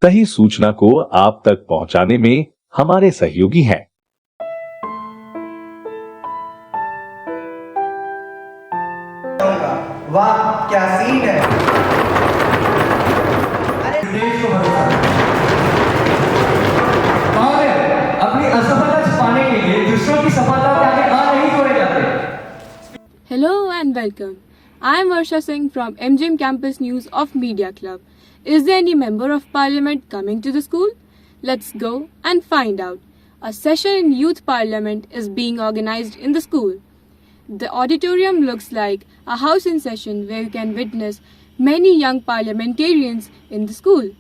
सही सूचना को आप तक पहुंचाने में हमारे सहयोगी हैं। वाह क्या सीन है। अरे देश को अपनी असफलता छिपाने के लिए दूसरों की सफलता के आगे आ नहीं जोड़े जाते। Hello and welcome. I am Varsha Singh from MGM Campus News of Media Club. Is there any member of parliament coming to the school? Let's go and find out. A session in Youth Parliament is being organized in the school. The auditorium looks like a house in session where you can witness many young parliamentarians in the school.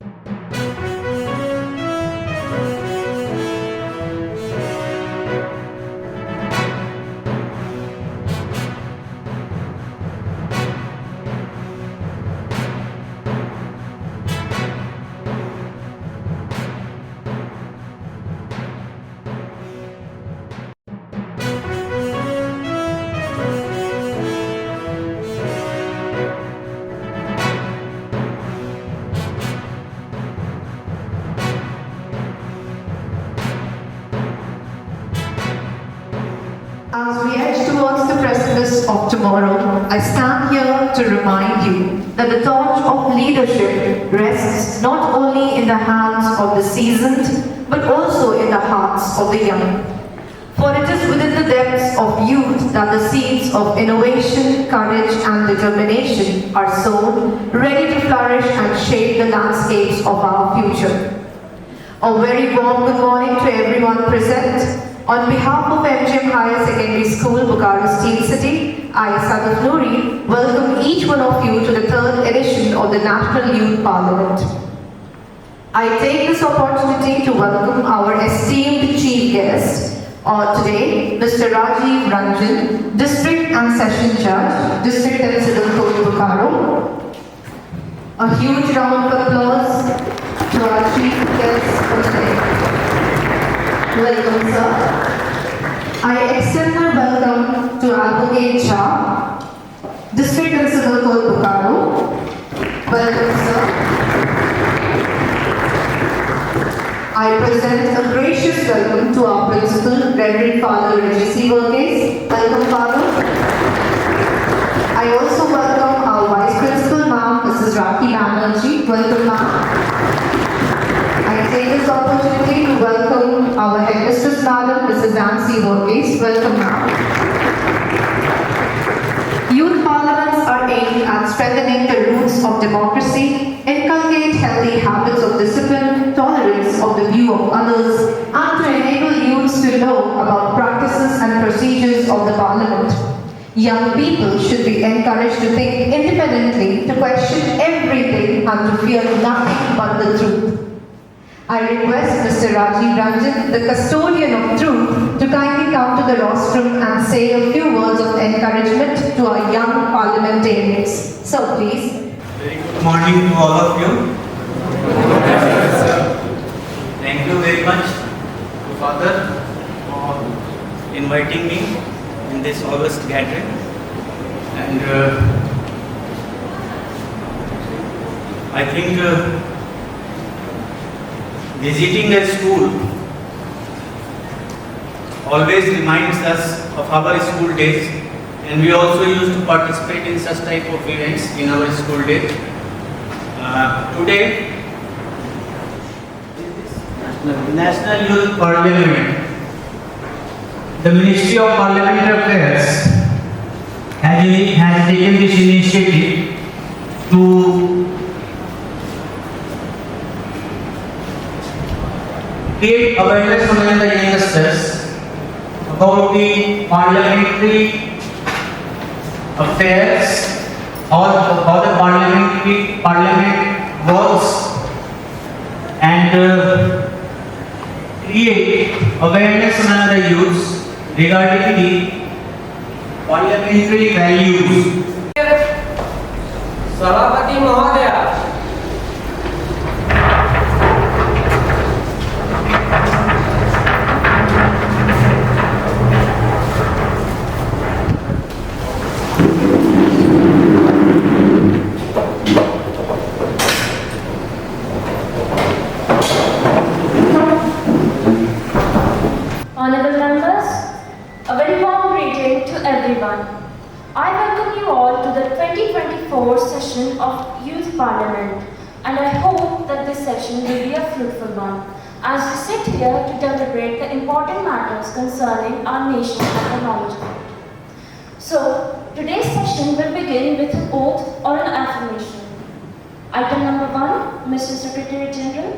As we edge towards the precipice of tomorrow, I stand here to remind you that the torch of leadership rests not only in the hands of the seasoned, but also in the hearts of the young. For it is within the depths of youth that the seeds of innovation, courage and determination are sown, ready to flourish and shape the landscapes of our future. A very warm good morning to everyone present. On behalf of MGM Higher Secondary School, Bokaro Steel City, I, Sadaf Noori, welcome each one of you to the third edition of the National Youth Parliament. I take this opportunity to welcome our esteemed chief guest today, Mr. Rajiv Ranjan, District and Session Judge, District and Civil Court, Bokaro. A huge round of applause to our chief guest for today. Welcome, sir. I extend my welcome to Advocate Shah, District and Civil Court, Bokaro. Welcome, sir. I present a gracious welcome to our Principal, Reverend Father Regisi Verghese. Welcome, Father. I also welcome our Vice Principal, Ma'am, Mrs. Rakhi Banerjee. Welcome, ma'am. I take this opportunity to welcome our Headmistress Madam, Mrs. Nancy Verghese. Welcome, ma'am. Youth parliaments are aimed at strengthening the roots of democracy, inculcate healthy habits of discipline, tolerance of the view of others, and to enable youths to know about practices and procedures of the parliament. Young people should be encouraged to think independently, to question everything, and to fear nothing but the truth. I request Mr. Rajiv Ranjan, the custodian of truth, to kindly come to the rostrum and say a few words of encouragement to our young parliamentarians. So please. Very good morning to all of you. Thank you very much to Father for inviting me in this August gathering. And I think visiting a school always reminds us of our school days, and we also used to participate in such type of events in our school days. Today, National Youth Parliament, the Ministry of Parliamentary Affairs has taken this initiative to create awareness among the youngsters about the parliamentary affairs, or how the parliament works, and create awareness among the youths regarding the parliamentary values. सभापति महोदय, 4th session of Youth Parliament, and I hope that this session will be a fruitful one as we sit here to deliberate the important matters concerning our nation and the knowledge of it. So, today's session will begin with an oath or an affirmation. Item number 1, Mr. Secretary General.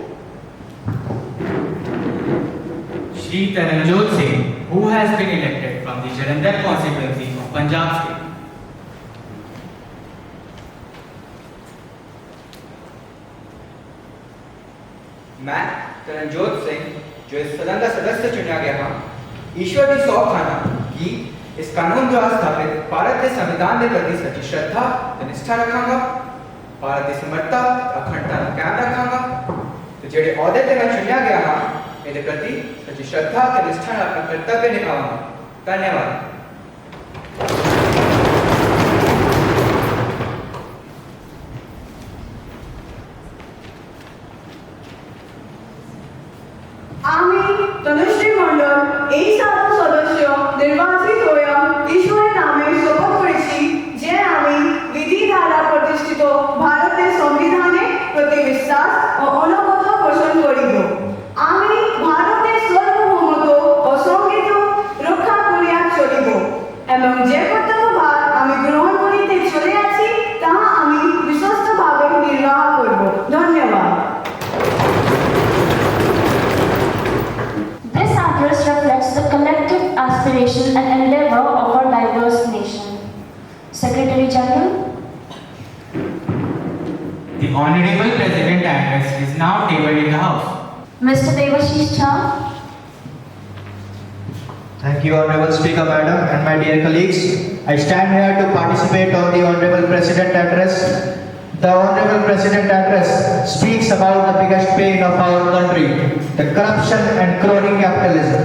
Shri Taranjot Singh, who has been elected from the Jalandhar constituency of Punjab state. मैं तरनजोत सिंह जो इस सदन का सदस्य चुना गया हूँ ईश्वर की सौंप खाना कि इस कानून द्वारा स्थापित भारत के संविधान के प्रति सच्ची श्रद्धा और निष्ठा रखांगा, भारत की समर्था अखंडता का कायम रखांगा। तो जेडे अहदे ते मैं चुनिया गया हाँ मेरे प्रति सच्ची श्रद्धा और निष्ठा अपना कर्तव्य निभाऊंगा। धन्यवाद। আমি তনুশ্রী মণ্ডল এই সাধারণ সদস্য নির্বাচিত হয়ে ঈশ্বরের নামে শপথ করেছি যে আমি বিধি দ্বারা প্রতিষ্ঠিত ভারতের সংবিধানে প্রতি বিশ্বাস ও অনুগত পোষণ করিব। আমি ভারতের সার্বভৌমত্ব ও সংবিধান রক্ষা করিয়া চলিব এবং যে কর্তব্যভার আমি গ্রহণ করিতে চলে আছি তাহা আমি বিশ্বস্তভাবে নির্বাহ করব। ধন্যবাদ। This address reflects the collective aspiration and endeavor of our diverse nation. Secretary General. The Honorable President address is now tabled in the House. Mr. Devashish Jha. Thank you, Honorable Speaker Madam and my dear colleagues. I stand here to participate on the Honorable President address. The Honorable President address speaks about the biggest pain of our country, the corruption and crony capitalism.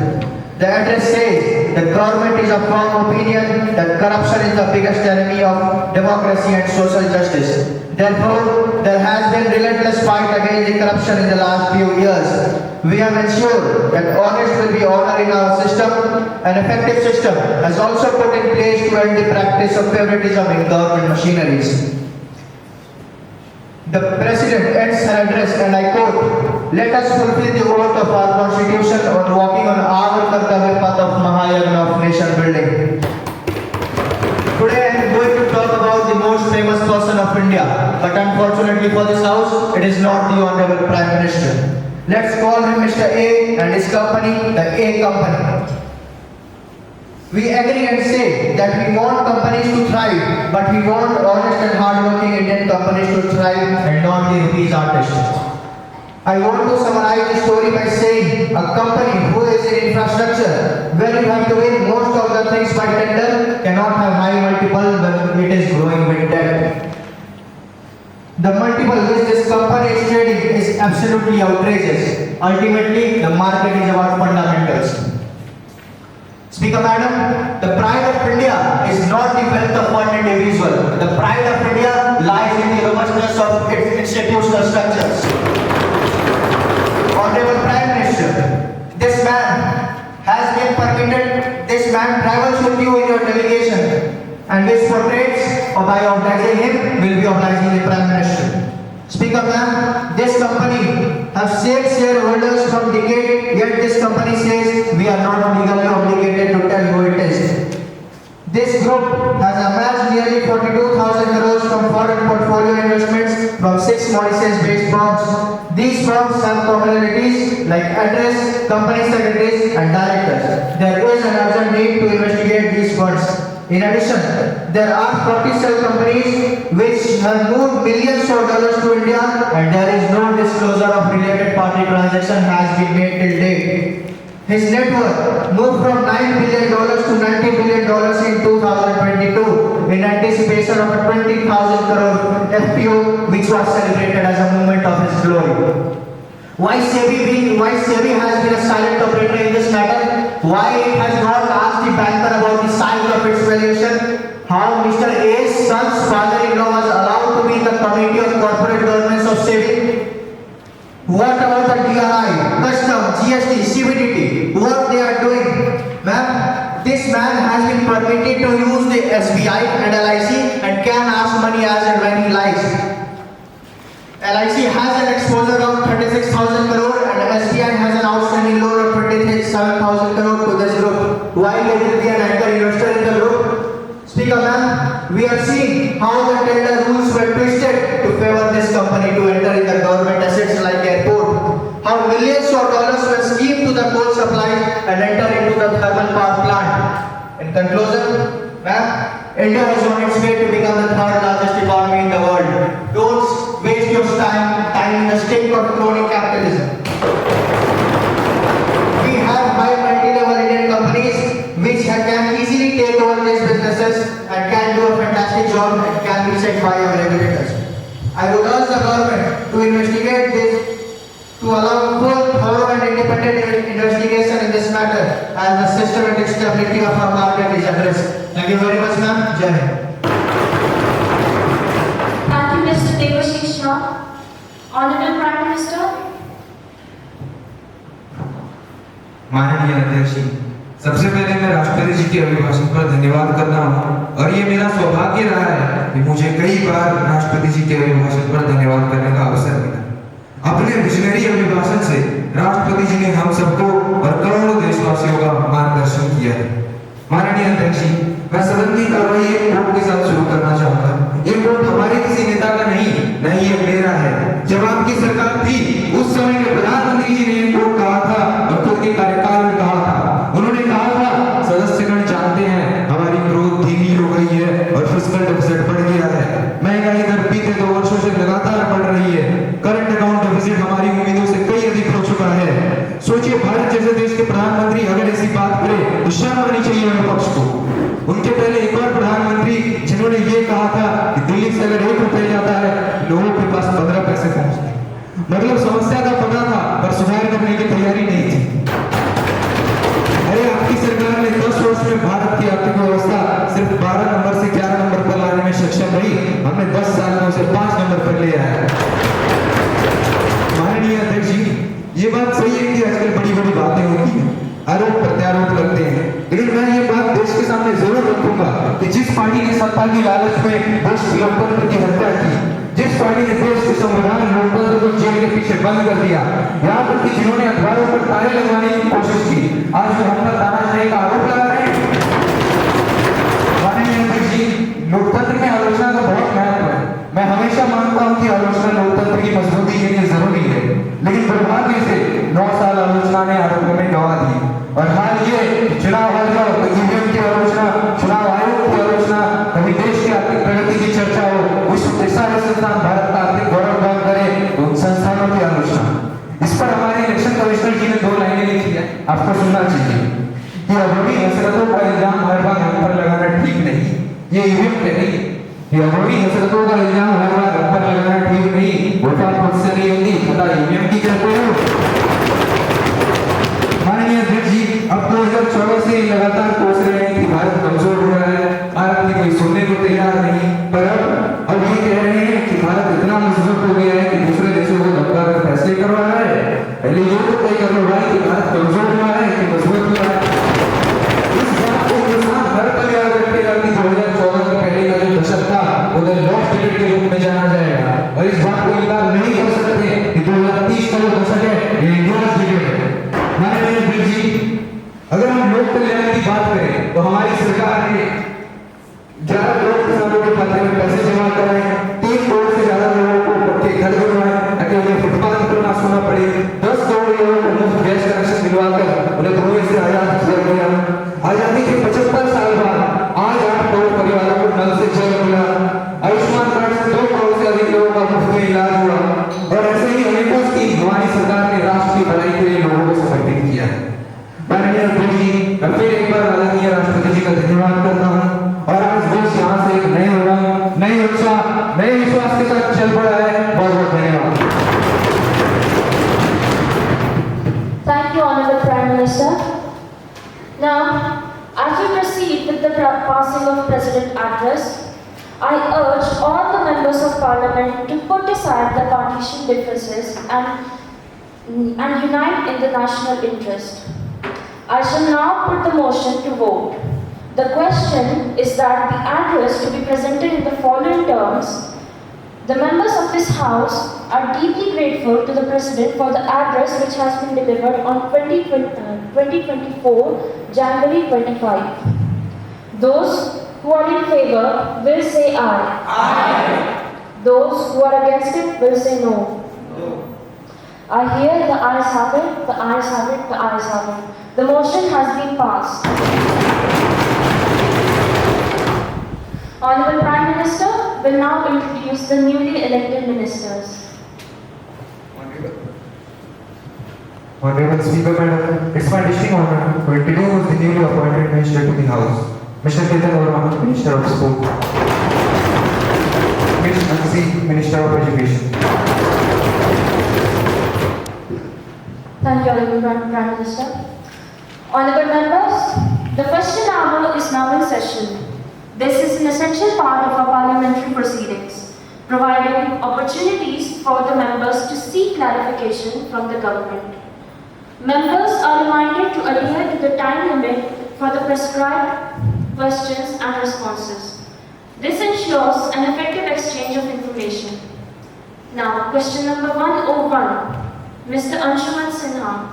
The address says the government is of firm opinion that corruption is the biggest enemy of democracy and social justice. Therefore, there has been relentless fight against the corruption in the last few years. We have ensured that honest will be honored in our system. An effective system has also put in place to end the practice of favoritism in government machineries. The President ends her address and I quote, "Let us fulfill the oath of our Constitution on walking on our Kartavya path of Mahayagna of nation building." Today I am going to talk about the most famous person of India, but unfortunately for this House, it is not the Honorable Prime Minister. Let's call him Mr. A and his company, the A Company. We agree and say that we want companies to thrive, but we want honest and hardworking Indian companies to thrive and not the rupees artists. I want to summarize the story by saying a company who is in infrastructure, where you have to win most of the things by tender, cannot have high multiple when it is growing with debt. The multiple which this company is trading is absolutely outrageous. Ultimately, the market is about fundamentals. Speaker Madam, the pride of India is not the wealth of one individual. The pride of India lies in the robustness of its institutional structures. Honorable Prime Minister, this man has been permitted, this man travels with you in your delegation and which portraits or by obliging him will be obliging the Prime Minister. Speaker ma'am, this company have saved shareholders from decay, yet this company says we are not legally obligated to tell who it is. This group has amassed nearly 42,000 crores from foreign portfolio investments from 6 Mauritius-based firms. These firms have commonalities like address, company secretaries and directors. There is an urgent need to investigate these funds. In addition, there are 40 cell companies which have moved millions of dollars to India and there is no disclosure of related party transaction has been made till date. His net worth moved from $9 billion to $90 billion in 2022 in anticipation of a 20,000 crore FPO which was celebrated as a moment of his glory. Why SEBI has been a silent operator in this matter? Why it has not asked the banker about the size of its valuation? How Mr. A's son's father-in-law was allowed to be in the committee of corporate governance of SEBI? What about the DRI, custom, GST, CBDT? What they are doing? Ma'am, this man has been permitted to use the SBI and LIC and can ask money as and when he likes. LIC has an exposure of 36,000 crore and SBI has an outstanding loan of 27,000 crore to this group. While it will be an anchor investor in the group, Speaker ma'am, we have seen how the tender rules were twisted to favor this company to enter in the government assets like airport. How millions of dollars were schemed to the coal supply and enter into the thermal power plant. In conclusion, ma'am, India is on its way to become the third largest economy in the world. Don't waste your time in the stink of crony capitalism. We have high multi-level Indian companies which can easily take over these businesses and can do a fantastic job and can be checked by our regulators. I would urge the government to investigate this, to allow full, thorough and independent investigation in this matter as the systematic stability of our market is at risk. Thank you very much, ma'am. Jai Hind. Thank you, Mr. Debashish Rao. Honorable Prime Minister. माननीय अध्यक्ष जी, सबसे पहले मैं राष्ट्रपति जी के अभिभाषण पर धन्यवाद करता हूँ और ये मेरा सौभाग्य रहा है कि मुझे कई बार राष्ट्रपति जी के अभिभाषण पर धन्यवाद करने का अवसर मिला। अपने विजनरी अभिभाषण से राष्ट्रपति जी ने हम सबको और करोड़ों देशवासियों का मार्गदर्शन किया है। माननीय अध्यक्ष जी, मैं सदन की कार्रवाई एक कोट के साथ शुरू करना चाहूंगा। ये कोट हमारे किसी नेता का नहीं ये मेरा है। जब आपकी सरकार थी उस समय के प्रधानमंत्री जी ने ये कोट कहा था और खुद के कार्यकाल में कहा था। उन्होंने कहा था, सदस्यगण जानते हैं हमारी ग्रोथ धीमी हो गई है और फिस्कल डेफिसिट बढ़ गया है। महंगाई दर बीते 2 वर्षों से लगातार बढ़ रही है। करंट अकाउंट डेफिसिट हमारी उम्मीदों से कई अधिक हो चुका है। सोचिए, भारत जैसे देश के प्रधानमंत्री अगर ऐसी बात करे तो शर्म आनी चाहिए विपक्ष को। उनके पहले एक और प्रधानमंत्री जिन्होंने ये कहा था कि दिल्ली से अगर 1 रुपए जाता है लोगों के पास 15 पैसे पहुंचते हैं। मतलब समस्या का पता था पर सुधार करने की तैयारी नहीं थी। अरे आपकी सरकार ने 10 वर्ष में भारत की आर्थिक व्यवस्था सिर्फ 12 नंबर से 11 नंबर पर लाने में सक्षम रही। हमने 10 साल में उसे 5 नंबर पर ले आया। माननीय अध्यक्ष जी, ये बात सही है कि आजकल बड़ी बातें होती हैं, आरोप प्रत्यारोप लगते हैं, लेकिन मैं ये बात देश के सामने जरूर रखूंगा कि जिस पार्टी ने सत्ता की लालच में देश लोकतंत्र की हत्या की, जिस पार्टी ने देश के संविधान लोकतंत्र को जेल के पीछे बंद कर दिया, यहाँ तक कि जिन्होंने अखबारों पर ताले लगवाने की कोशिश की, आज वो हम पर तानाशाही का आरोप लगा रहे हैं। माननीय अध्यक्ष जी, लोकतंत्र में आलोचना का बहुत महत्व है। मैं हमेशा मानता हूँ कि आलोचना लोकतंत्र की मजबूती के लिए जरूरी है, लेकिन दुर्भाग्य से 9 साल आलोचना ने आरोपों में गवा दी। और हाल ये चुनाव आयोग तो ईवीएम की आलोचना, चुनाव आयोग की आलोचना, कभी देश की आर्थिक प्रगति की चर्चा हो, विश्व के सारे संस्थान भारत का आर्थिक गौरव गान करे तो उन संस्थानों की आलोचना। इस पर हमारे इलेक्शन कमिश्नर जी ने 2 लाइनें लिखी है, आपको सुनना चाहिए कि अवरोही हसरतों का इल्जाम हर बार हम पर लगाना ठीक नहीं। ये ईवीएम पे नहीं, ये अवरोही हसरतों का इल्जाम हर बार हम पर लगाना ठीक नहीं। वोटा मुझसे नहीं होती, पता ईवीएम की करते हो। माननीय अध्यक्ष जी, अब 2014 से लगातार कोस रहे हैं कि भारत कमजोर हो रहा है, भारत की कोई सुनने को तैयार नहीं, पर अब ये कह रहे हैं कि भारत इतना मजबूत हो गया है कि दूसरे देशों को धमका कर फैसले करवा रहा है। पहले ये तो तय कर लो भाई कि भारत कमजोर हुआ है कि मजबूत हुआ है। इस बात को किसान हर पल याद रखेगा कि 2014 के पहले का जो दशक था उधर लॉस्ट डिबेट के रूप में जाना जाएगा और इस बात को इनकार नहीं कर सकते कि 2030 का जो दशक है ये इंडिया डिबेट है। माननीय अध्यक्ष जी, अगर हम लोक कल्याण की बात करें तो हमारी सरकार ने 11 करोड़ किसानों के खाते में पैसे जमा कराए, 3 करोड़ से ज्यादा लोगों को पक्के घर बनवाए ताकि उन्हें फुटपाथ पर ना सोना पड़े, 10 करोड़ लोगों को मुफ्त गैस कनेक्शन दिलवाकर उन्हें धुएं से आजाद किया गया। आजादी के 75 साल बाद आज 8 करोड़ परिवारों को नल से जल मिला। आयुष्मान कार्ड से 2 करोड़ से अधिक लोगों का मुफ्त में इलाज हुआ और ऐसे ही अनेकों स्कीम हमारी सरकार ने राष्ट्र की भलाई के लिए लोगों को समर्पित किया है। माननीय अध्यक्ष जी, मैं फिर एक बार आदरणीय राष्ट्रपति जी का धन्यवाद करता हूँ और आज देश यहाँ से एक नए उमंग, नई उत्साह, नए विश्वास के साथ चल पड़ा है। बहुत बहुत धन्यवाद। Thank you, Honorable Prime Minister. Now, as we proceed with the passing of President address, I urge all the members of Parliament to put aside the partition differences and unite in the national interest. I shall now put the motion to vote. The question is that the address to be presented in the following terms. The members of this House are deeply grateful to the President for the address which has been delivered on 2024 January 25. Those who are in favor will say aye. Aye. Those who are against it will say no. No. I hear the ayes have it, the ayes have it, the ayes have it. The motion has been passed. Honorable Prime Minister will now introduce the newly elected ministers. Honorable Speaker Madam, it's my distinct honor to introduce the newly appointed Minister to the House, Mr. Ketan Verma, Minister of Sport, Ms. Nancy, Minister of Education. Thank you, Honorable Prime Minister. Honorable members, the question hour is now in session. This is an essential part of our parliamentary proceedings, providing opportunities for the members to seek clarification from the government. Members are reminded to adhere to the time limit for the prescribed questions and responses. This ensures an effective exchange of information. Now, question number 101, Mr. Anshuman Sinha.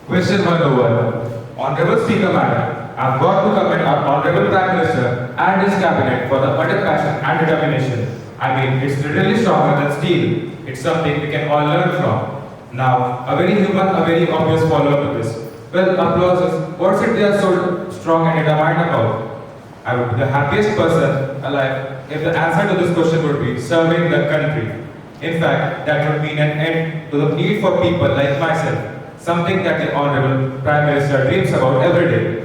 Question 101. Honorable Speaker Madam, I've got to commend our Honorable Prime Minister and his cabinet for the utter passion and determination. I mean, it's literally stronger than steel. It's something we can all learn from. Now, a very human, a very obvious follow-up to this. Well, applauses. What's it they are so strong and determined about? I would be the happiest person alive if the answer to this question would be serving the country. In fact, that would mean an end to the need for people like myself, something that the Honorable Prime Minister dreams about every day.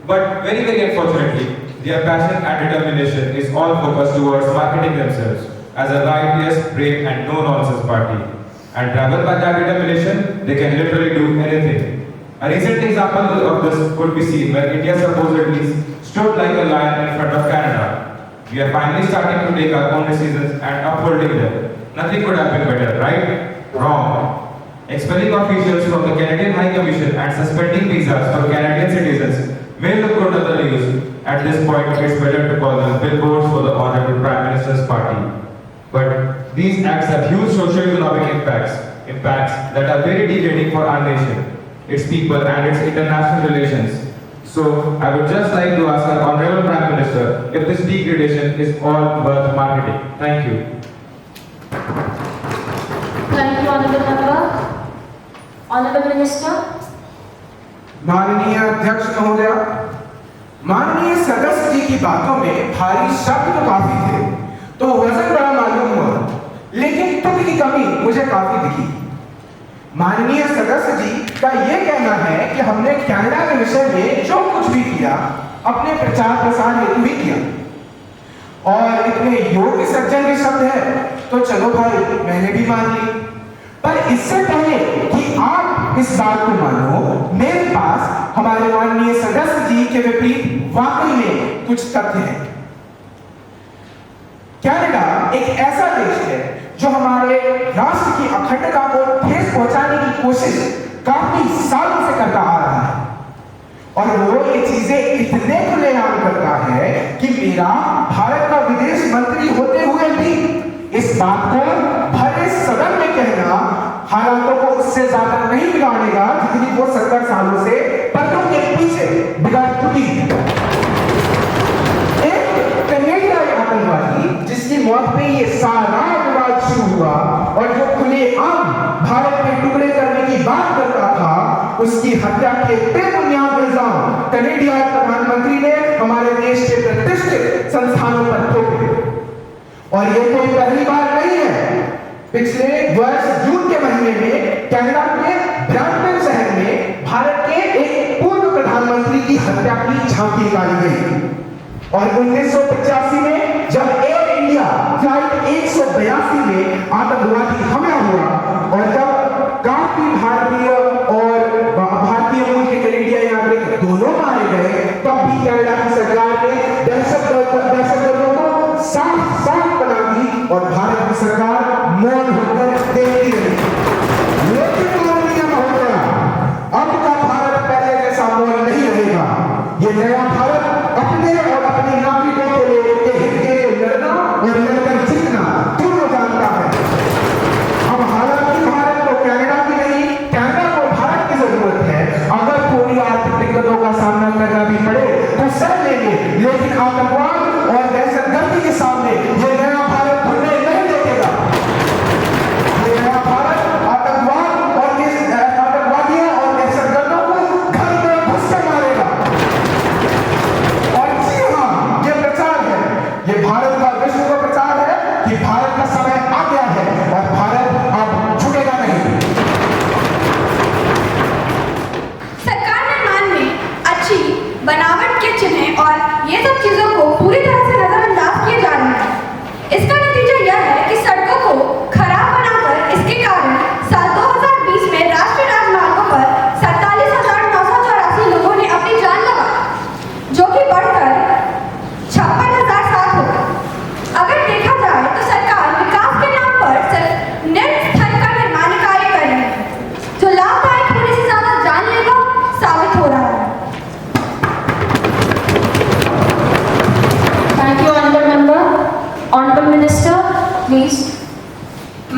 But very, very unfortunately, their passion and determination is all focused towards marketing themselves as a righteous, brave and no-nonsense party. And driven by that determination, they can literally do anything. A recent example of this could be seen where India supposedly stood like a lion in front of Canada. We are finally starting to take our own decisions and upholding them. Nothing could have been better, right? Wrong. Expelling officials from the Canadian High Commission and suspending visas for Canadian citizens may look good on the news. At this point, it's better to call them billboards for the Honorable Prime Minister's party. But these acts have huge socio-economic impacts that are very degrading for our nation, its people and its international relations. So, I would just like to ask our Honorable Prime Minister if this degradation is all worth marketing. Thank you. Thank you, Honorable Member. Honorable Minister. माननीय अध्यक्ष महोदय, माननीय सदस्य जी की बातों में भारी शब्द तो काफी थे, तो वजन बड़ा मालूम हुआ, लेकिन तुक की कमी मुझे काफी दिखी। माननीय सदस्य जी का ये कहना है कि हमने कनाडा के विषय में जो कुछ भी किया अपने प्रचार प्रसार हेतु ही किया, और इतने योग्य सज्जन के शब्द है तो चलो भाई मैंने भी मान ली। पर इससे पहले कि आप इस बात को मानो, मेरे पास हमारे माननीय सदस्य जी के विपरीत वाकई में कुछ तथ्य हैं। कनाडा एक ऐसा देश है जो हमारे राष्ट्र की अखंडता को ठेस पहुंचाने की कोशिश काफी सालों से करता आ रहा है, और वो ये चीजें इतने खुलेआम करता है कि मेरा भारत का विदेश मंत्री होते हुए भी इस बात को भरे सदन में कहना हालातों को उससे ज्यादा नहीं बिगाड़ेगा जितनी वो 70 सालों से पर्दों के पीछे बिगाड़ चुकी है। एक कनेडियाई आतंकवादी जिसकी मौत पे ये सारा विवाद शुरू हुआ और जो खुलेआम भारत में टुकड़े करने की बात करता था, उसकी हत्या के बेबुनियाद इल्जाम कनेडियाई प्रधानमंत्री ने हमारे देश के प्रतिष्ठित संस्थानों पर थोपे। और ये कोई पहली बार नहीं है। पिछले वर्ष जून के महीने में कनाडा के ब्रैम्पटन शहर में भारत के एक पूर्व प्रधानमंत्री की हत्या की झांकी निकाली गई, और 1985 में जब एयर इंडिया फ्लाइट 182 में आतंकवादी हमला हुआ और जब काफी भारतीय मूल के कनेडियाई नागरिक दोनों मारे गए, तब भी कनाडा की सरकार ने दहशतगर्दों को साफ बना दी और भारत की सरकार मौन होकर देखती रही। लेकिन अब का भारत पहले जैसा मौन नहीं रहेगा। और लड़कर जीतना दोनों जानता है। अब हालांकि भारत को कनाडा की नहीं, कनाडा को भारत की जरूरत है। अगर कोई आर्थिक दिक्कतों का सामना करना भी पड़े तो सह लेंगे, लेकिन आतंकवाद और दहशतगर्दी के सामने ये नया भारत झुकने नहीं देगा। ये नया भारत आतंकवाद और आतंकवादियों और दहशतगर्दों को घर में घुस कर मारेगा। और जी हाँ, ये प्रचार है, ये भारत का विश्व का प्रचार है कि भारत का समय आ गया है और भारत अब झुकेगा नहीं। सरकार निर्माण में अच्छी बनावट के चिन्ह और ये सब चीजों को पूरी तरह से नजरअंदाज किए जा रहे हैं। इसका नतीजा यह है कि सड़कों को खराब बनाकर इसके कारण साल 2020 में राष्ट्रीय राजमार्गों पर 47,984 लोगों ने अपनी जान लगा, जो कि बढ़कर 56,007 हो गई। अगर देखा जाए तो सरकार विकास के नाम पर सिर्फ निम्न स्तर का निर्माण कार्य कर रही है, जो लाभदायक होने से ज्यादा जानलेवा साबित हो रहा है। Thank you, Honorable Member. Honorable Minister, please.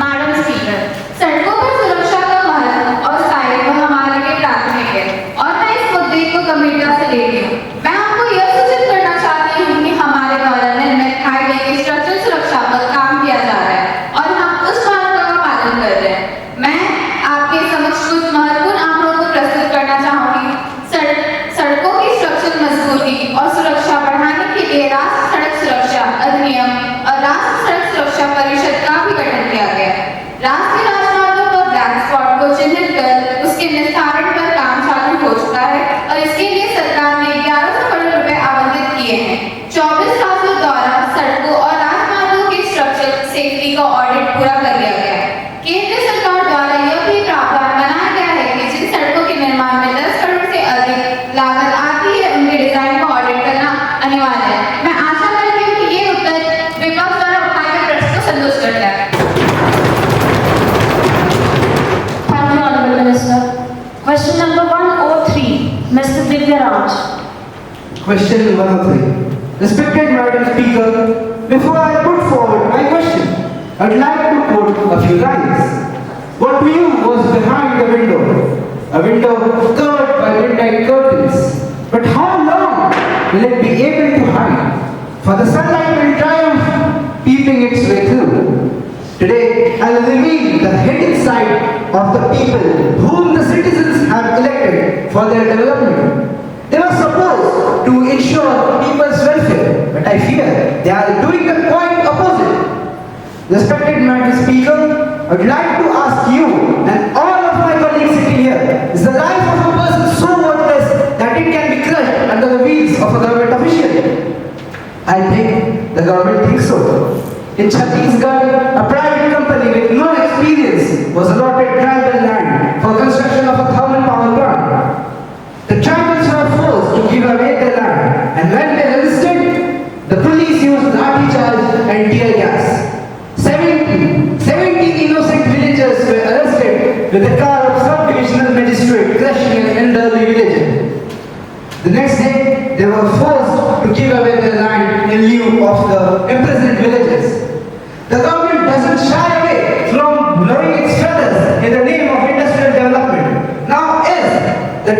Madam speaker, सड़कों पर सुरक्षा का महत्व और स्थायित्व हमारे लिए प्राथमिक है और मैं इस मुद्दे को गंभीरता से लेती हूँ। मैं आपको यह सूचित करना चाहती हूँ कि हमारे द्वारा निर्मित हाईवे की स्ट्रक्चरल सुरक्षा पर काम किया जा रहा है और हम उस मानकों का पालन कर रहे हैं। मैं आपके समक्ष कुछ महत्वपूर्ण आंकड़ों को प्रस्तुत करना चाहूंगी। सड़कों की स्ट्रक्चरल मजबूती और सुरक्षा बढ़ाने के लिए राष्ट्रीय सड़क सुरक्षा अधिनियम और राष्ट्रीय सड़क सुरक्षा परिषद का भी गठन किया गया है। राष्ट्रीय राजमार्गों पर ब्लैक स्पॉट को चिन्हित कर उसके निस्तारण पर काम चालू हो चुका है और इसके लिए सरकार ने 1100 करोड़ रुपए आवंटित किए हैं। 24 राज्यों द्वारा सड़कों और राजमार्गों की स्ट्रक्चरल सेफ्टी का ऑडिट पूरा कर लिया गया है। केंद्र सरकार द्वारा यह भी प्रावधान बनाया गया है कि जिन सड़कों के निर्माण में 10 करोड़ से अधिक लागत आती है उनके डिजाइन का ऑडिट करना अनिवार्य है। मैं आशा करती हूँ कि ये उत्तर विपक्ष द्वारा उठाए गए प्रश्न को संतुष्ट करता है। Thank you, Honorable Minister. Question number 103, Mr. Divya Raj. Question 103. Respected Madam Speaker, before I put forward my question, I'd like to quote a few lines. What view was behind the window? A window covered by midnight curtains. But how long will it be able to hide? For the sunlight will triumph, peeping its way through. Today, I'll reveal the hidden side of the people whom the citizens have elected for their development. They were supposed to ensure people's welfare, but I fear they are doing the quite opposite. Respected Madam Speaker, I would like to ask you and all of my colleagues sitting here, is the life of a person so worthless that it can be crushed under the wheels of a government official? I think the government thinks so. In Chhattisgarh, a private company with no experience was allotted tribal land for construction of a thermal power plant. The tribals were forced to give away their land, and when they resisted, the police used lathi charge and tear gas. 17 innocent villagers were arrested with the car of sub-divisional magistrate crushing an elderly villager. The next day, they were forced to give away their land in lieu of the imprisoned villagers. The government doesn't shy away from blowing its feathers in the name of industrial development. Now is the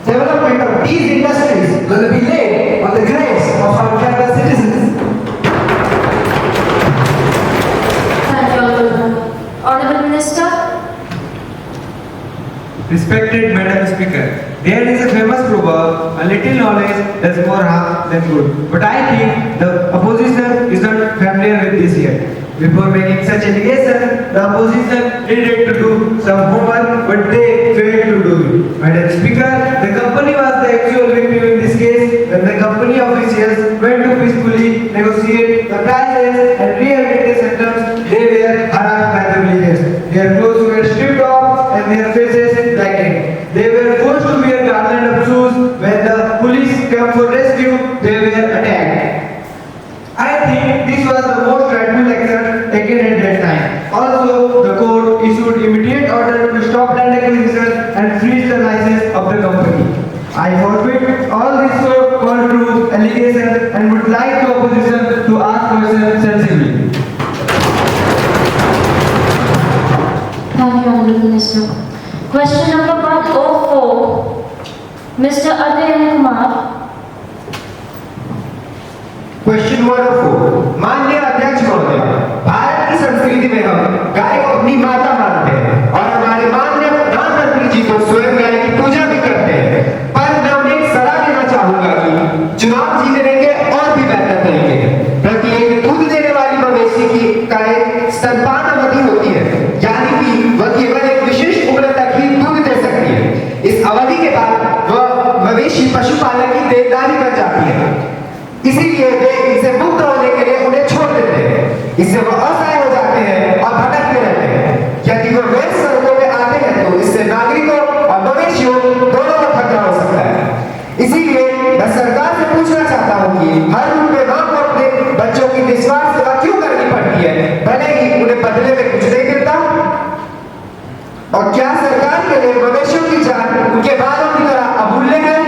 development of these industries going to be laid on the graves of our tribal citizens? Thank you, Honorable Minister. Respected Madam Speaker, there is a famous proverb, a little knowledge does more harm than good. But I think the opposition is not familiar with this yet. Before making such allegations, the opposition needed to do some homework, but they failed to do it. Madam Speaker, the company was the actual victim in this case when the company officials went to peacefully negotiate the prices and rehabilitate centers. They were harassed by the villagers. Their clothes were stripped off and their faces blackened. They were forced to wear garland of shoes. When the police came for rescue, they were attacked. I think this was the most rightful action taken at that time. Also, the court issued immediate order to stop land acquisition and freeze the license of the company. I forbid all these so-called true allegations and would like the opposition to ask questions sensibly. Thank you, Honorable Minister. Question number 104, Mr. Adyan Kumar. Question 104 माननीय अध्यक्ष महोदय, भारत की संस्कृति में हम गाय को अपनी माता मानते हैं और हमारे माननीय प्रधानमंत्री जी को स्वयं गाय की पूजा भी करते हैं, पर मैं उन्हें एक सलाह देना चाहूंगा कि चुनाव जीतने के और भी बेहतर तरीके हैं। प्रत्येक दूध देने वाली मवेशी की गाय स्तनपान अवधि होती है, यानी कि वह केवल एक विशेष उम्र तक ही दूध दे सकती है। इस अवधि के बाद वह मवेशी पशुपालक की देनदारी बन जाती है, इसीलिए वे इनसे मुक्त होने के लिए उन्हें छोड़ देते हैं। इससे वह असहाय हो जाते हैं और भटकते रहते हैं। यदि वह वेद सड़कों में आते हैं तो इससे नागरिकों और मवेशियों दोनों का खतरा हो सकता है। इसीलिए मैं सरकार से पूछना चाहता हूँ कि हर रूप में मां को अपने बच्चों की निस्वार्थ सेवा क्यों करनी पड़ती है, भले ही उन्हें बदले में कुछ नहीं मिलता। और क्या सरकार के लिए मवेशियों की जान उनके बालों की तरह अमूल्य है?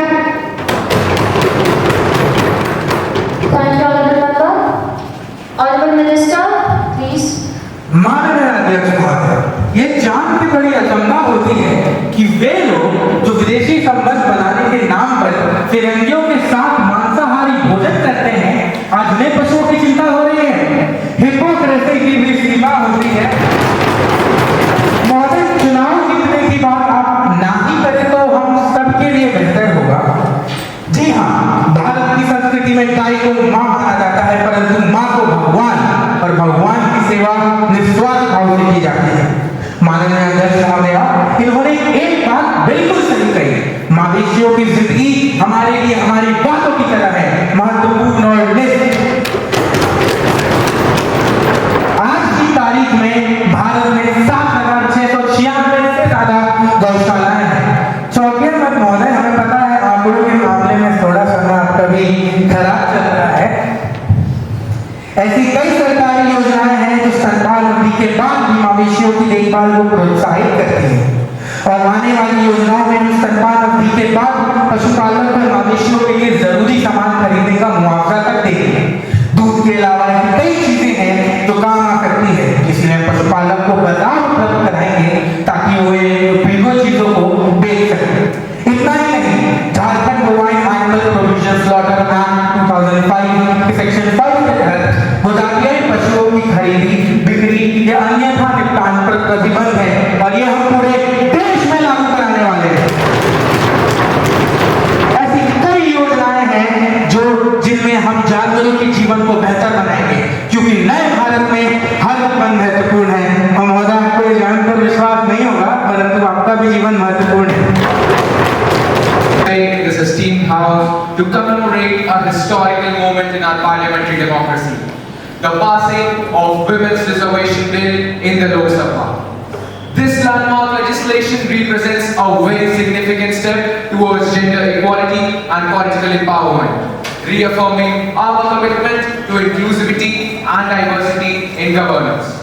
Thank you, Honorable Member. Honorable Minister, please. माननीय अध्यक्ष महोदय, ये जान के बड़ी अचंभा होती है कि वे लोग जो विदेशी संबंध बनाने के नाम पर फिरंगियों के साथ मांसाहारी भोजन करते हैं, आज उन्हें पशुओं की चिंता हो रही है। हिपोक्रेसी की भी सीमा होती है। महोदय, चुनाव जीतने की बात आप ना ही करें तो हम सबके लिए बेहतर होगा। जी हाँ, भारत की संस्कृति में गाय को मां माना जाता है, परंतु मां को भगवान और भगवान की सेवा निस्वार्थ भाव से की जाती है। माननीय अध्यक्ष महोदय, इन्होंने एक बात बिल्कुल सही कही, मवेशियों की जिंदगी हमारे लिए हमारी बातों की तरह है, महत्वपूर्ण और निश्चित। आज की तारीख में भारत में 7,696 से ज्यादा गौशालाएं हैं। चौकिया मत महोदय, हमें पता है आंकड़ों के मामले में थोड़ा सा आपका भी खराब चल रहा है। ऐसी कई सरकारी योजनाएं हैं जो स्तनपान अवधि के बाद भी मवेशियों की देखभाल को प्रोत्साहित करती हैं और आने वाली योजनाओं में स्तनपान अवधि के बाद पशुपालक और मवेशियों के लिए जरूरी सामान खरीदने का मुआवजा तक देगी। दूध के अलावा ऐसी कई चीजें हैं जो काम आ सकती है, इसलिए पशुपालक को बाजार उपलब्ध कराएंगे ताकि वो उपयोगी चीजों को बेच सके। इतना ही नहीं, Jharkhand bovine animal provision slaughter act 2005 के सेक्शन 5 के तहत बुझातियाई पशुओं की खरीदी, बिक्री या अन्यथा निपटान पर प्रतिबंध है और ये हम पूरे देश में लागू कराने वाले हैं। ऐसी कई योजनाएं हैं जो जिनमें हम जानवरों के जीवन को बेहतर बनाएंगे, क्योंकि नए भारत में हर पल महत्वपूर्ण है। और महोदय, आपको जान पर विश्वास नहीं होगा, परंतु आपका भी जीवन महत्वपूर्ण है। This esteemed house to commemorate a historical moment in our parliamentary democracy, the passing of Women's Reservation Bill in the Lok Sabha. This landmark legislation represents a very significant step towards gender equality and political empowerment, reaffirming our commitment to inclusivity and diversity in governance.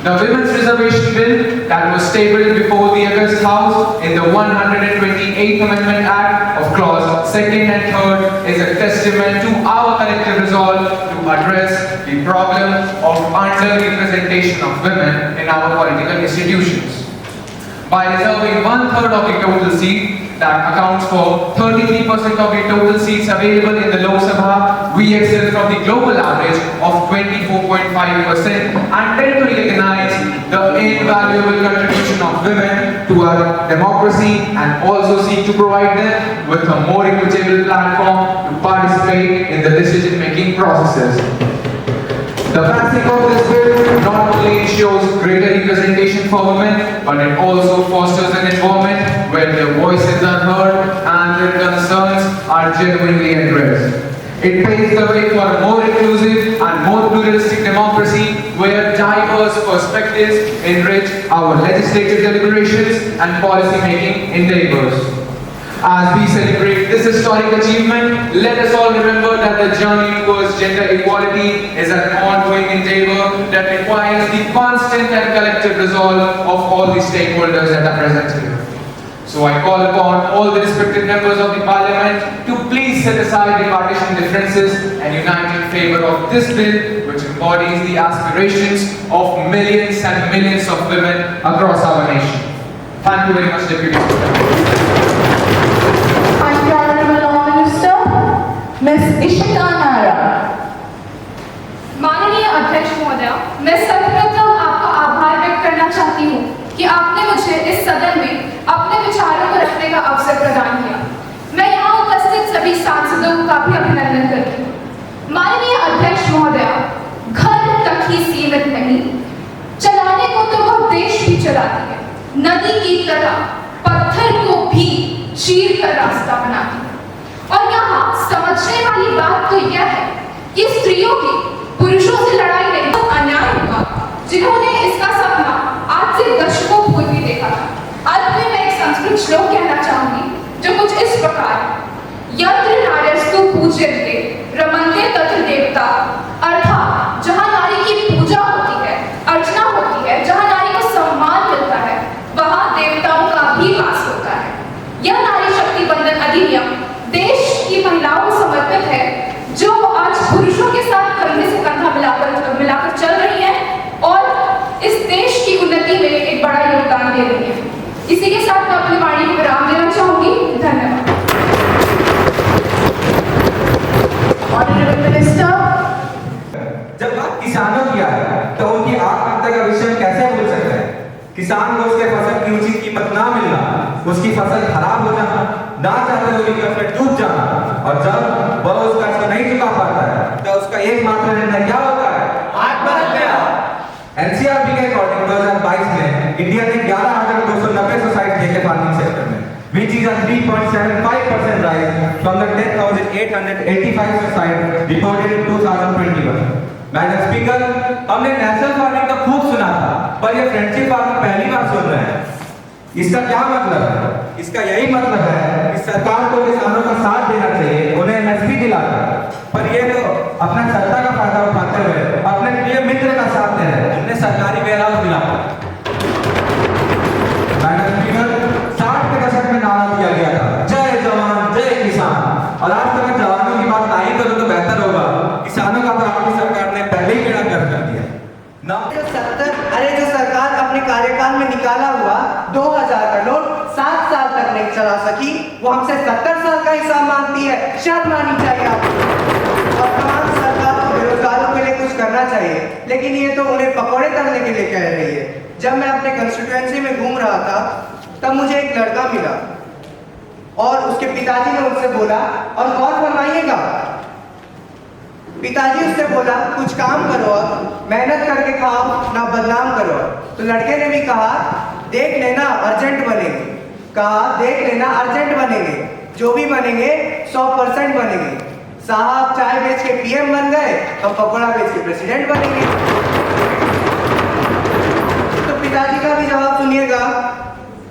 The Women's Reservation Bill that was tabled before the August House in the 128th Amendment Act of Clause 2nd and 3rd is a testament to our collective resolve to address the problem of under-representation of women in our political institutions. By reserving 1/3 of the total seat, that accounts for 33% of the total seats available in the Lok Sabha, we excel from the global average of 24.5% and tend to recognize the invaluable contribution of women to our democracy and also seek to provide them with a more equitable platform to participate in the decision-making processes. The passing of this bill not only ensures greater representation for women, but it also fosters an environment where their voices are heard and their concerns are genuinely addressed. It paves the way for a more inclusive and more pluralistic democracy where diverse perspectives enrich our legislative deliberations and policy making endeavors. As we celebrate this historic achievement, let us all remember that the journey towards gender equality is an ongoing endeavor that requires the constant and collective resolve of all the stakeholders that are present here. So I call upon all the respected members of the parliament to please set aside the partition differences and unite in favor of this bill, which embodies the aspirations of millions and millions of women across our nation. Thank you very much, Deputy Speaker. Thank you, Honorable Law Minister. Ms. Ishita Nara. माननीय अध्यक्ष महोदय, मैं सर्वप्रथम आपका आभार व्यक्त करना चाहती हूँ कि आपने मुझे इस सदन में अपने विचारों को रखने का अवसर प्रदान किया। मैं यहाँ उपस्थित सभी सांसदों का भी अभिनंदन करती हूँ। माननीय अध्यक्ष महोदय, घर तक ही सीमित नहीं, चलाने को तो वह देश भी चलाती है। नदी की तरह पत्थर को भी चीर कर रास्ता बनाती है। और यहाँ समझने वाली बात तो यह है कि स्त्रियों की पुरुषों से लड़ाई नहीं, तो अन्याय हुआ जिन्होंने इसका सपना आज से दशकों पूर्व भी देखा था। अंत में मैं एक संस्कृत श्लोक कहना चाहूंगी जो कुछ इस प्रकार है। यत्र नार्यस्तु पूज्यन्ते रमन्ते तत्र देवता, अर्थात जहाँ नारी की पूजा होती है, अर्चना होती है, जहाँ नारी को सम्मान मिलता है, वहाँ देवताओं का भी वास होता है। यह नारी शक्ति बंधन अधिनियम देश की महिलाओं को समर्पित है, जो आज पुरुषों के साथ कंधे से कंधा मिलाकर चल रही है और इस देश की उन्नति में एक बड़ा योगदान दे रही है। इसी के साथ मैं अपनी वाणी को विराम देना चाहूंगी। धन्यवाद। Honorable Minister. जब बात किसानों की आए तो उनकी आत्महत्या का विषय कैसे भूल सकते हैं? किसान को उसके फसल की उचित कीमत ना मिलना, उसकी फसल खराब हो जाना, ना चाहते हुए भी फसल डूब जाना, और जब वह उस कर्ज को नहीं चुका पाता है तो उसका एकमात्र निर्णय क्या होता है? आत्महत्या। एनसीआरबी के अकॉर्डिंग 2022 में इंडिया ने 11,290 सुसाइड किए फार्मिंग सेक्टर में, which is a 3.75% rise from the 10,885 suicide reported in 2021. Madam speaker, हमने नेशनल फार्मिंग का खूब सुना था, पर ये फ्रेंडशिप फार्मिंग पहली बार सुन रहे हैं। इसका क्या मतलब है? इसका यही मतलब है कि सरकार को किसानों का साथ देना चाहिए, उन्हें एमएसपी दिलाकर, पर ये तो अपना सत्ता का फायदा उठाते हुए अपने प्रिय मित्र का साथ दे रहे हैं, उन्हें सरकारी वेयरहाउस दिलाकर। मैडम स्पीकर, 60 के दशक में नारा दिया गया था, जय जवान जय किसान, और आज तक मैं जवानों की बात नहीं करूं तो बेहतर होगा। किसानों का तो आपकी सरकार ने पहले ही बेड़ा गर्क कर दिया ना। जो सरकार अपने कार्यकाल में निकाला हुआ 2000 का नोट 7 साल तक नहीं चला सकी, वो हमसे 70 साल का हिसाब मांगती है। शर्म आनी चाहिए आपको। और तमाम सरकार को बेरोजगारों के लिए कुछ करना चाहिए, लेकिन ये तो उन्हें पकौड़े तलने के लिए कह रही है। जब मैं अपने कंस्टिट्यूएंसी में घूम रहा था तब मुझे एक लड़का मिला और उसके पिताजी ने उससे बोला, और गौर फरमाइएगा, पिताजी उससे बोला कुछ काम करो, मेहनत करके खाओ, ना बदनाम करो। तो लड़के ने भी कहा देख लेना अर्जेंट बनेंगे, कहा देख लेना अर्जेंट बनेंगे, जो भी बनेंगे 100% बनेंगे। साहब चाय बेच के पीएम बन गए, हम पकौड़ा बेच के प्रेसिडेंट बनेंगे। तो पिताजी का भी जवाब सुनिएगा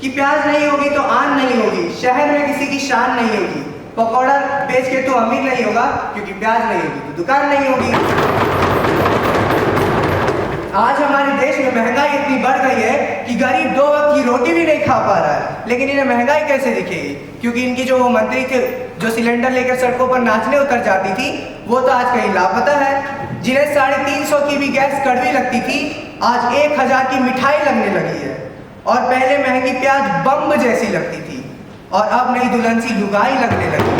कि प्याज नहीं होगी तो आन नहीं होगी, शहर में किसी की शान नहीं होगी, पकौड़ा बेच के तो अमीर नहीं होगा, क्योंकि प्याज नहीं होगी तो दुकान नहीं होगी। आज हमारे देश में महंगाई इतनी बढ़ गई है कि गरीब 2 वक्त की रोटी भी नहीं खा पा रहा है, लेकिन इन्हें महंगाई कैसे दिखेगी? क्योंकि इनकी जो मंत्री थे जो सिलेंडर लेकर सड़कों पर नाचने उतर जाती थी, वो तो आज कहीं लापता है। जिन्हें 350 की भी गैस कड़वी लगती थी, आज 1000 की मिठाई लगने लगी है। और पहले महंगी प्याज बम जैसी लगती थी, और अब नई दुल्हन सी लुगाई लगने लगी।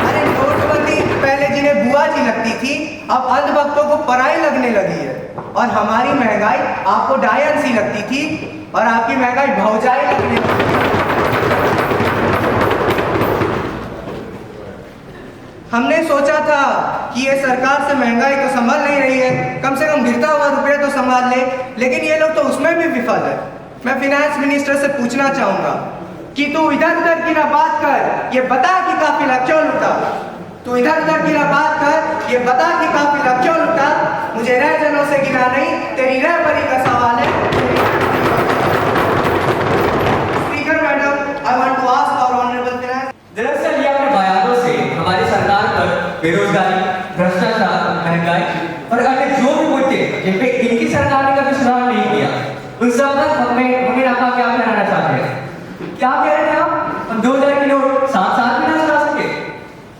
अरे नोटबंदी पहले जिन्हें बुआ जी लगती थी, अब अंधभक्तों को पराई लगने लगी है। और हमारी महंगाई आपको डायन सी लगती थी, और आपकी महंगाई भौजाई लगने लगी। हमने सोचा था कि ये सरकार से महंगाई तो संभाल नहीं रही है, कम से कम गिरता हुआ रुपया तो संभाल ले, लेकिन ये लोग तो उसमें भी विफल है। मैं फिनेंस मिनिस्टर से पूछना चाहूंगा कि तू इधर उधर की ना बात कर, ये बता कि काफिला क्यों लुटा। तू इधर उधर की ना बात कर, ये बता कि काफिला क्यों लुटा। मुझे रह जनों से गिना नहीं, तेरी रह बरी का सवाल है। Speaker madam, I want to ask our honourable finance. दरअसल ये अपने बयानों से हमारी सरकार पर बेरोजगारी, भ्रष्टाचार, महंगाई और अन्य जो भी मुद्दे जिन पे इनकी सरकार ने कभी सुधार नहीं किया, उन सब पर हमें नाकामयाब रहना चाहते हैं। क्या कह रहे थे आप? हम 2000 की नोट साथ साथ भी ना चला सके?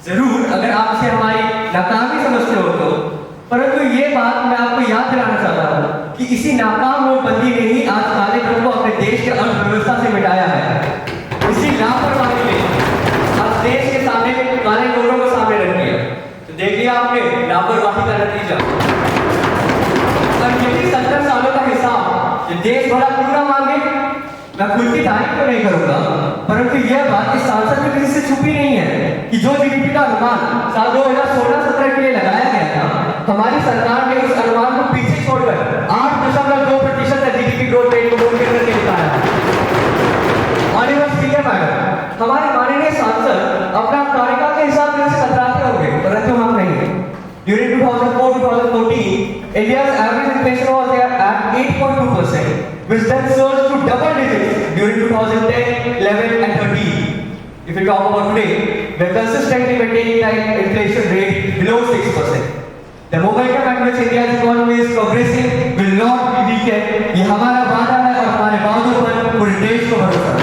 जरूर अगर आपसे हमारी नाकामी समझते हो तो, परंतु ये बात मैं आपको याद दिलाना चाहता हूँ कि इसी नाकाम नोटबंदी ने ही आज काले धन को अपने देश के अर्थव्यवस्था से मिटाया है। इसी लापरवाही ने आज देश के सामने काले नोटों को सामने रख दिया। तो देख लिया आपने लापरवाही का नतीजा। और यही 70 सालों का हिसाब ये देश भला पूरा मांगे, मैं खुद की तारीफ तो नहीं करूंगा, परंतु यह बात इस सांसद में किसी से छुपी नहीं है कि जो जीडीपी का अनुमान साल 2016-17 के लिए लगाया गया था, हमारी सरकार ने उस अनुमान को पीछे छोड़कर 8.2% का जीडीपी ग्रोथ रेट को बोलकर करके दिखाया है। मैडम, हमारे माननीय सांसद अपना कार्यकाल के हिसाब से कतराते होंगे, परंतु हम नहीं। During 2004-2014, India's average inflation was at 8.2%, which then surged to double digits during 2010, 11, and 13. If we talk about today, we're consistently maintaining that inflation rate below 6%. The momentum at which India's economy is progressing will not be weakened. ये हमारा वादा है और हमारे वादों पर पूरे देश को भरोसा है।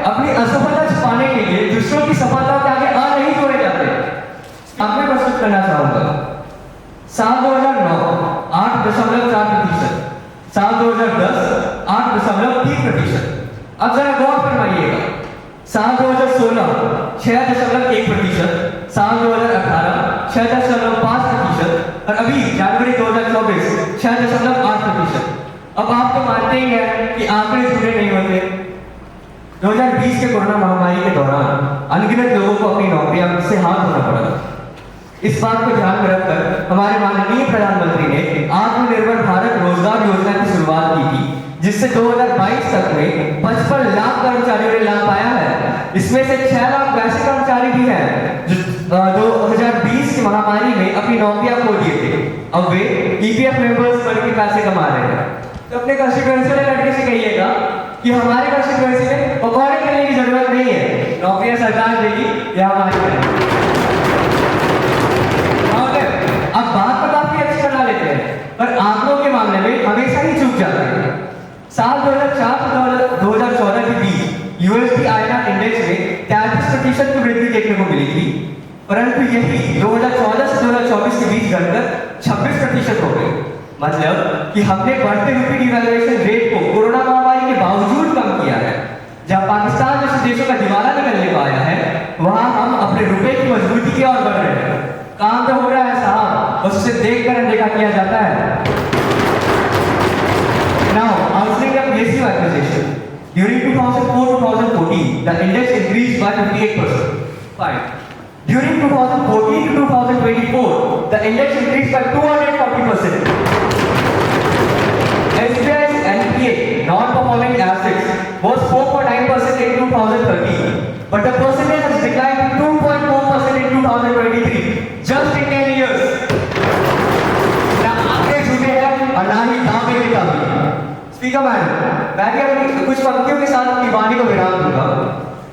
अपनी असफलता छुपाने के लिए दूसरों की सफलता के आगे आ नहीं जोड़े जाते। अब मैं प्रस्तुत करना चाहूंगा। साल 2009 8.4%, साल 2010 8.3%। अब जरा गौर फरमाइएगा, साल 2016 6.1%, साल 2018 6.5% और अभी जनवरी 2024 6.8%। अब आप तो मानते ही हैं कि आंकड़े झूठे नहीं होते। 2020 के कोरोना महामारी के दौरान अनगिनत लोगों को अपनी नौकरियां से हाथ धोना पड़ा। इस बात को ध्यान में रखकर हमारे माननीय प्रधानमंत्री ने आत्मनिर्भर भारत रोजगार योजना की शुरुआत की थी, जिससे 2022 तक में 55 लाख कर्मचारियों ने लाभ पाया है। इसमें से 6 लाख वैसे कर्मचारी भी हैं जो 2020 की महामारी में अपनी नौकरियां खो दिए थे। अब वे ईपीएफ मेंबर्स बन के पैसे कमा रहे हैं। तो अपने कंस्टिट्यूएंसी वाले लड़के से कहिएगा कि हमारे कंस्टिट्यूएंसी में पकौड़े करने की जरूरत नहीं है, नौकरियां सरकार देगी या हमारी करेगी। अब बात तो काफी अच्छी बना लेते हैं, पर आंकड़ों के मामले में हमेशा ही चूक जाते हैं। साल 2004 से 2014 के बीच यूएसडी आईएनआर इंडेक्स में 33% की वृद्धि देखने को मिली थी, परंतु यही 2014 से 2024 के बीच घटकर 26% हो गई। मतलब कि हमने बढ़ते रुपये डिवैल्यूएशन रेट को कोरोना महामारी के बावजूद कम किया है। जब पाकिस्तान जैसे देशों का दिवाला निकलने को आया है, वहां हम अपने रुपए की मजबूती की ओर बढ़ रहे हैं। काम तो हो रहा है साहब, बस उसे देखकर अनदेखा किया जाता है। Now, answering the PSU acquisition, during 2004-2014, the index increased by 58%. Fine. During 2014 to 2024, the index increased by 240%. SBI's NPA, non-performing assets, was 4.9% in 2013, but the percentage has declined to 2.4% in 2023, just in 10 years. ना आंकड़े झूठे हैं और ना ही दावे के दावे। Speaker madam, मैं भी अपनी कुछ पंक्तियों के साथ अपनी वाणी को विराम दूंगा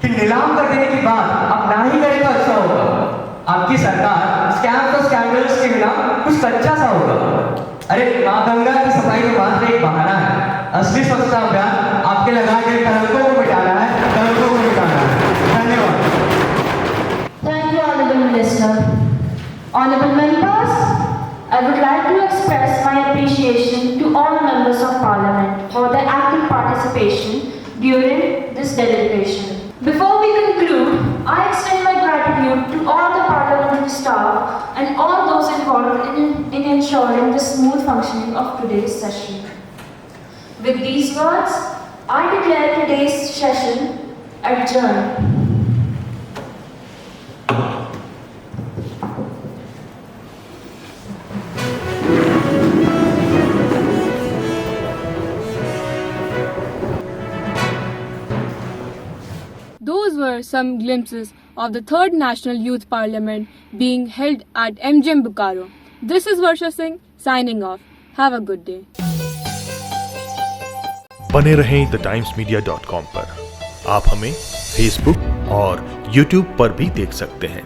कि नीलाम कर देने की बात आप ना ही करें तो अच्छा होगा। आपकी सरकार स्कैम्स और स्कैंडल्स के बिना कुछ कच्चा सा होगा। अरे माँ गंगा की सफाई तो मात्र एक बहाना है, असली स्वच्छता अभियान आपके लगाए गए कलंकों को मिटाना है, कलंकों को मिटाना है। धन्यवाद। Thank you, Honorable Minister. Honorable members, I would like to express my appreciation to all members of Parliament for their active participation during this deliberation. Before we conclude, I extend my gratitude to all the parliamentary staff and all those involved in ensuring the smooth functioning of today's session. With these words, I declare today's session adjourned. Those were some glimpses of the 3rd National Youth Parliament being held at MGM Bokaro. This is Varsha Singh signing off. Have a good day. बने रहें thetimes media.com पर। आप हमें Facebook और YouTube पर भी देख सकते हैं।